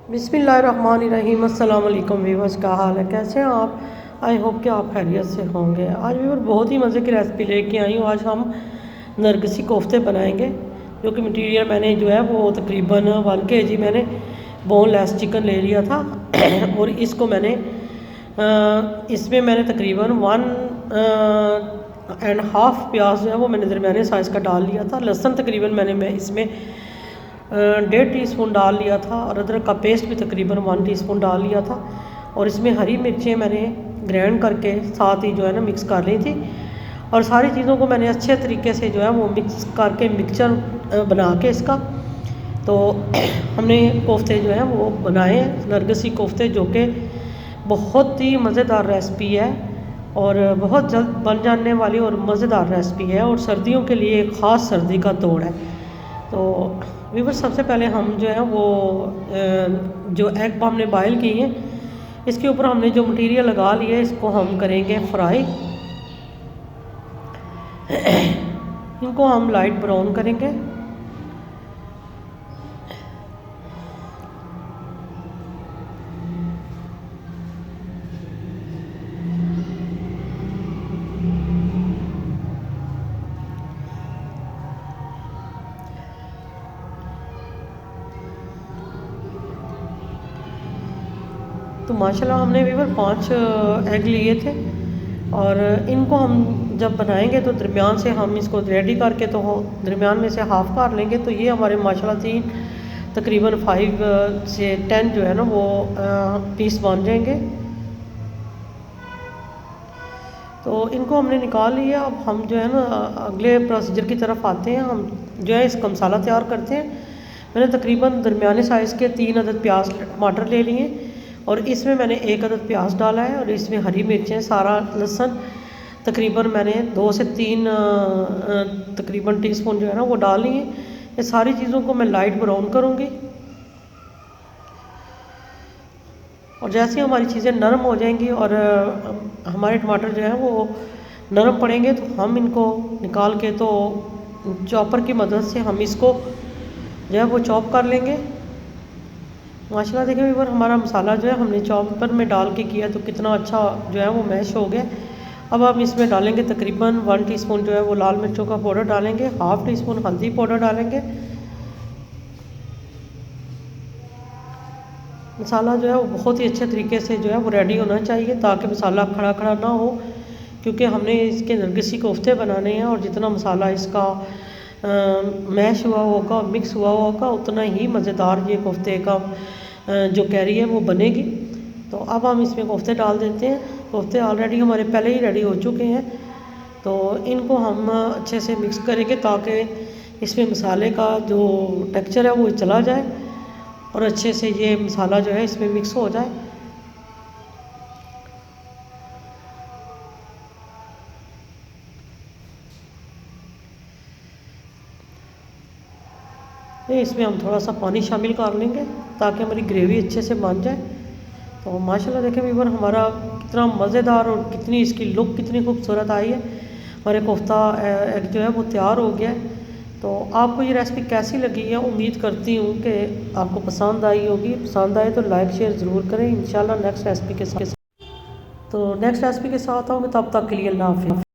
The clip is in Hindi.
बिस्मिल्लाहिर्रहमानिर्रहीम। अस्सलाम वालेकुम व्यूअर्स, क्या हाल है, कैसे हैं आप? आई होप कि आप खैरियत से होंगे। आज व्यूअर बहुत ही मज़े की रेसिपी लेके आई हूँ। आज हम नरगिसी कोफ्ते बनाएंगे, जो कि मटीरियल मैंने जो है वो तकरीबन 1 kg मैंने बोनलेस चिकन ले लिया था और इसको मैंने इसमें मैंने तकरीबन 1.5 प्याज जो है वो मैंने दरमियाने साइज़ का डाल लिया था। लहसुन तकरीबन मैं इसमें 1.5 टीस्पून डाल लिया था और अदरक का पेस्ट भी तकरीबन 1 टीस्पून डाल लिया था। और इसमें हरी मिर्चें मैंने ग्राइंड करके साथ ही जो है ना मिक्स कर ली थी। और सारी चीज़ों को मैंने अच्छे तरीके से जो है वो मिक्स करके मिक्सचर बना के इसका तो हमने कोफ्ते जो हैं वो बनाए हैं, नरगिसी कोफ्ते, जो कि बहुत ही मज़ेदार रेसिपी है और बहुत जल्द बन जाने वाली और मज़ेदार रेसिपी है और सर्दियों के लिए एक ख़ास सर्दी का तोड़ है। तो वीवर सबसे पहले हम जो है वो जो एग हमने बॉयल किए हैं, इसके ऊपर हमने जो मटेरियल लगा लिया है इसको हम करेंगे फ्राई। इनको हम लाइट ब्राउन करेंगे। तो माशाल्लाह हमने वीवर 5 एग लिए थे और इनको हम जब बनाएंगे तो दरमियान से हम इसको रेडी करके तो दरमियान में से हाफ़ कर लेंगे। तो ये हमारे माशाल्लाह तकरीबन 5 से 10 जो है ना वो पीस बन जाएंगे। तो इनको हमने निकाल लिया। अब हम जो है ना अगले प्रोसीजर की तरफ आते हैं। हम जो है इसका मसाला तैयार करते हैं। मैंने तकरीबन दरमियाने साइज़ के 3 अदद प्याज टमाटर ले लिए और इसमें मैंने 1 अदद प्याज डाला है और इसमें हरी मिर्चें, सारा लहसुन तकरीबन मैंने 2 से 3 तकरीबन टीस्पून जो है ना वो डाल लिए। ये सारी चीज़ों को मैं लाइट ब्राउन करूँगी और जैसे ही हमारी चीज़ें नरम हो जाएंगी और हमारे टमाटर जो है वो नरम पड़ेंगे तो हम इनको निकाल के तो चॉपर की मदद से हम इसको जो है वो चॉप कर लेंगे। माशाल्लाह देखिए वीवर, हमारा मसाला जो है हमने चॉपर में डाल के किया तो कितना अच्छा जो है वो मैश हो गया। अब हम इसमें डालेंगे तकरीबन 1 टीस्पून जो है वो लाल मिर्चों का पाउडर डालेंगे, हाफ़ टीस्पून हल्दी पाउडर डालेंगे। मसाला जो है वो बहुत ही अच्छे तरीके से जो है वो रेडी होना चाहिए ताकि मसाला खड़ा खड़ा ना हो, क्योंकि हमने इसके नरगिसी कोफ्ते बनाने हैं और जितना मसाला इसका मैश हुआ होगा, मिक्स हुआ होगा, उतना ही मज़ेदार ये कोफ्ते का जो कैरी है वो बनेगी। तो अब हम इसमें कोफ्ते डाल देते हैं। कोफ्ते ऑलरेडी हमारे पहले ही रेडी हो चुके हैं, तो इनको हम अच्छे से मिक्स करेंगे ताकि इसमें मसाले का जो टेक्सचर है वो चला जाए और अच्छे से ये मसाला जो है इसमें मिक्स हो जाए। इसमें हम थोड़ा सा पानी शामिल कर लेंगे ताकि हमारी ग्रेवी अच्छे से बन जाए। तो माशाल्लाह देखें वीवर, हमारा कितना मज़ेदार और कितनी इसकी लुक कितनी खूबसूरत आई है। हमारे कोफ्ता एग जो है वो तैयार हो गया है। तो आपको ये रेसिपी कैसी लगी है? उम्मीद करती हूँ कि आपको पसंद आई होगी। पसंद आए तो लाइक शेयर ज़रूर करें। इंशाल्लाह नेक्स्ट रेसिपी के साथ आऊँगी, तब तक के लिए अल्लाह हाफ़िज़।